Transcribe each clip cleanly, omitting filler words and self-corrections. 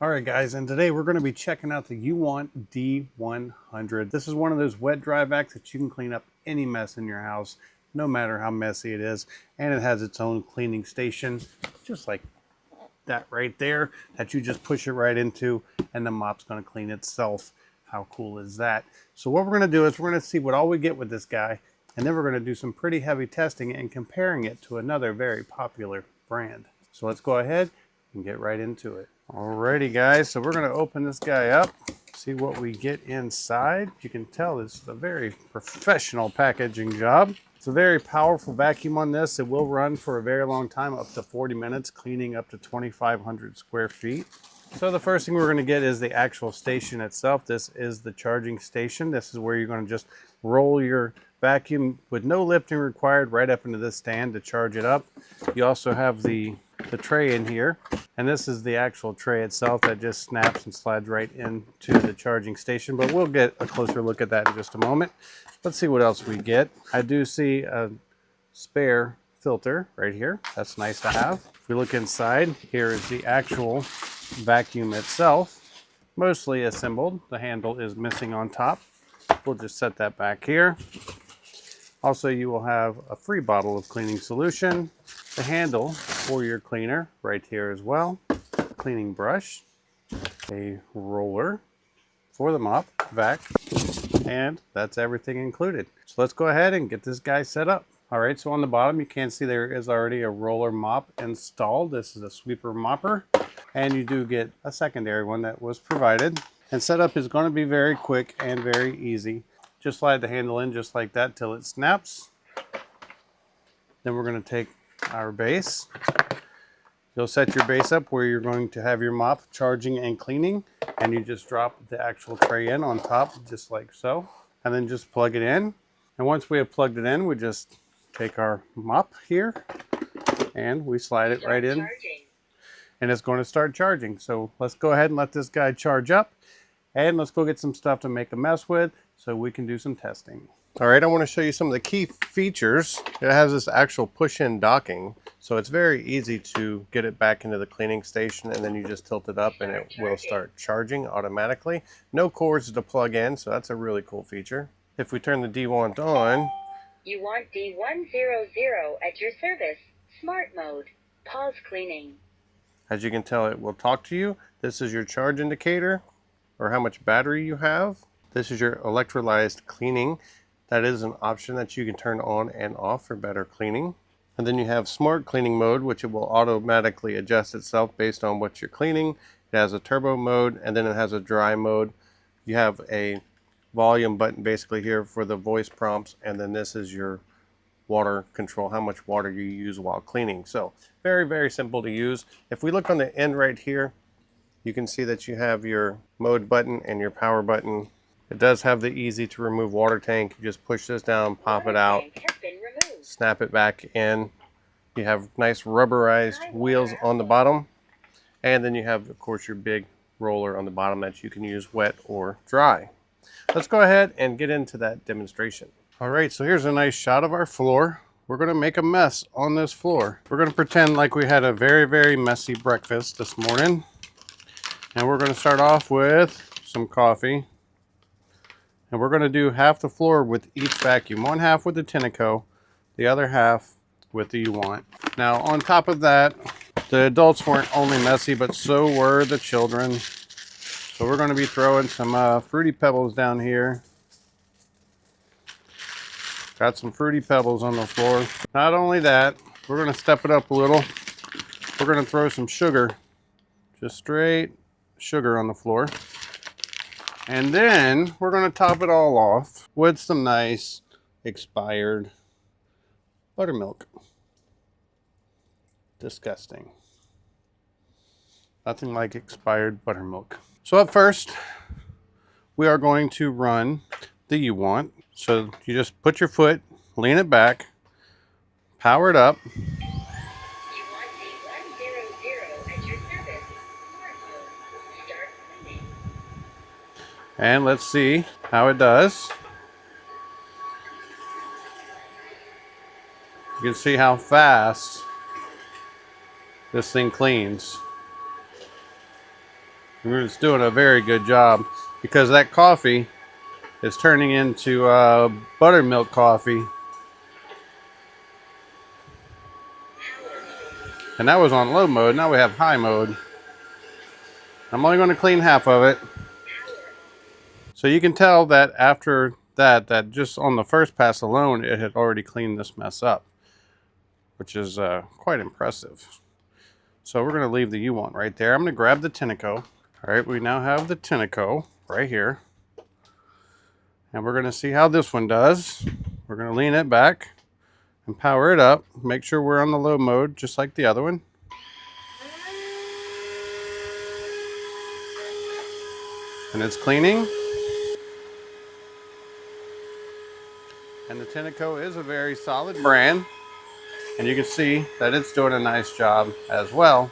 All right, guys, and today we're going to be checking out the UWANT D100. This is one of those wet dry vacs that you can clean up any mess in your house, no matter how messy it is. And it has its own cleaning station, just like that right there, that you just push it right into, and the mop's going to clean itself. How cool is that? So what we're going to do is we're going to see what all we get with this guy, and then we're going to do some pretty heavy testing and comparing it to another very popular brand. So let's go ahead and get right into it. Alrighty, guys, so we're going to open this guy up, see what we get inside. You can tell this is a very professional packaging job. It's a very powerful vacuum on this. It will run for a very long time, up to 40 minutes, cleaning up to 2,500 square feet. So the first thing we're going to get is the actual station itself. This is the charging station. This is where you're going to just roll your vacuum with no lifting required right up into this stand to charge it up. You also have the tray in here, and this is the actual tray itself that just snaps and slides right into the charging station, but we'll get a closer look at that in just a moment. Let's see what else we get. I do see a spare filter right here. That's nice to have. If we look inside, here is the actual vacuum itself, mostly assembled. The handle is missing on top. We'll just set that back here. Also, you will have a free bottle of cleaning solution, the handle for your cleaner right here as well, cleaning brush, a roller for the mop, vac, and that's everything included. So let's go ahead and get this guy set up. All right, so on the bottom you can see there is already a roller mop installed. This is a sweeper mopper, and you do get a secondary one that was provided. And setup is going to be very quick and very easy. Just slide the handle in just like that till it snaps. Then we're going to take our base. You'll set your base up where you're going to have your mop charging and cleaning, and you just drop the actual tray in on top just like so, and then just plug it in. And once we have plugged it in, we just take our mop here and we slide it right in, and it's going to start charging. So let's go ahead and let this guy charge up, and let's go get some stuff to make a mess with so we can do some testing. All right, I want to show you some of the key features. It has this actual push-in docking, so it's very easy to get it back into the cleaning station, and then you just tilt it up and it will start charging automatically. No cords to plug in, so that's a really cool feature. If we turn the D100 on, UWANT D100 at your service. Smart mode. Pause cleaning. as you can tell, it will talk to you. This is your charge indicator, or how much battery you have. This is your electrolyzed cleaning. That is an option that you can turn on and off for better cleaning. And then you have smart cleaning mode, which it will automatically adjust itself based on what you're cleaning. It has a turbo mode, and then it has a dry mode. You have a volume button basically here for the voice prompts, and then this is your water control, how much water you use while cleaning. So very, very simple to use. If we look on the end right here, you can see that you have your mode button and your power button. It does have the easy to remove water tank. You just push this down, pop it out, snap it back in. You have nice rubberized wheels on the bottom. And then you have, of course, your big roller on the bottom that you can use wet or dry. Let's go ahead and get into that demonstration. All right, so here's a nice shot of our floor. We're gonna make a mess on this floor. We're gonna pretend like we had a very, very messy breakfast this morning. And we're gonna start off with some coffee. And we're gonna do half the floor with each vacuum. One half with the Tineco, the other half with the UWANT. Now, on top of that, the adults weren't only messy, but so were the children. So we're gonna be throwing some Fruity Pebbles down here. Got some Fruity Pebbles on the floor. Not only that, we're gonna step it up a little. We're gonna throw some sugar, just straight sugar on the floor. And then we're gonna top it all off with some nice expired buttermilk. Disgusting. Nothing like expired buttermilk. So up first, we are going to run the UWANT. So you just put your foot, lean it back, power it up. And let's see how it does. You can see how fast this thing cleans. It's doing a very good job because that coffee is turning into buttermilk coffee. And that was on low mode. Now we have high mode. I'm only going to clean half of it. So you can tell that after that just on the first pass alone, it had already cleaned this mess up, which is quite impressive. So we're going to leave the UWANT right there. I'm going to grab the Tineco. All right, we now have the Tineco right here. And we're going to see how this one does. We're going to lean it back and power it up. Make sure we're on the low mode, just like the other one. And it's cleaning. And the Tineco is a very solid brand. And you can see that it's doing a nice job as well.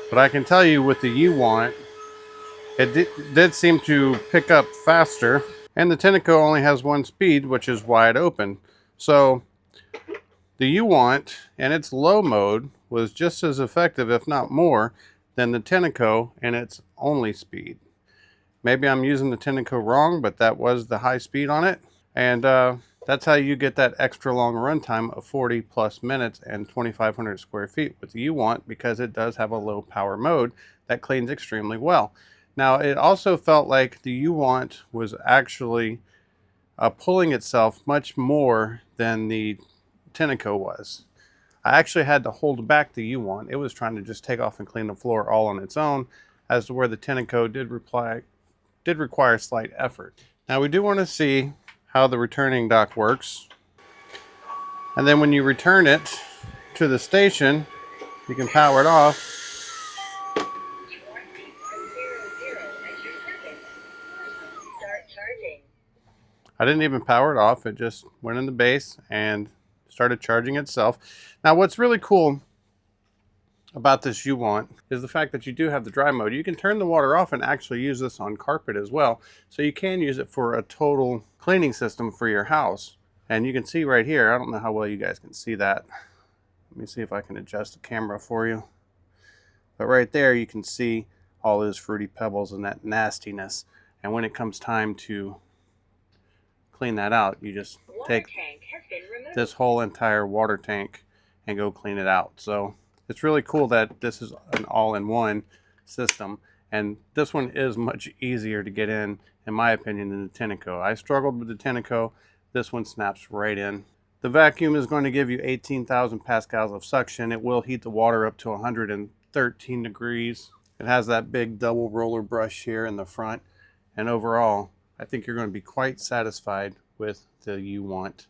But I can tell you with the UWANT, it did seem to pick up faster. And the Tineco only has one speed, which is wide open. So the UWANT and its low mode was just as effective, if not more, than the Tineco in its only speed. Maybe I'm using the Tineco wrong, but that was the high speed on it. And that's how you get that extra long runtime of 40 plus minutes and 2,500 square feet with the UWANT, because it does have a low power mode that cleans extremely well. Now, it also felt like the UWANT was actually pulling itself much more than the Tineco was. I actually had to hold back the UWANT. It was trying to just take off and clean the floor all on its own, as to where the Tineco did require slight effort. Now we do want to see how the returning dock works. And then when you return it to the station, you can power it off. Start charging. I didn't even power it off. It just went in the base and started charging itself. Now what's really cool about this UWANT is the fact that you do have the dry mode. You can turn the water off and actually use this on carpet as well. So you can use it for a total cleaning system for your house. And you can see right here, I don't know how well you guys can see that. Let me see if I can adjust the camera for you. But right there you can see all those fruity pebbles and that nastiness. And when it comes time to clean that out, you just take this whole entire water tank and go clean it out. So it's really cool that this is an all-in-one system, and this one is much easier to get in my opinion, than the Tineco. I struggled with the Tineco. This one snaps right in. The vacuum is going to give you 18,000 pascals of suction. It will heat the water up to 113 degrees. It has that big double roller brush here in the front, and overall, I think you're going to be quite satisfied with the UWANT.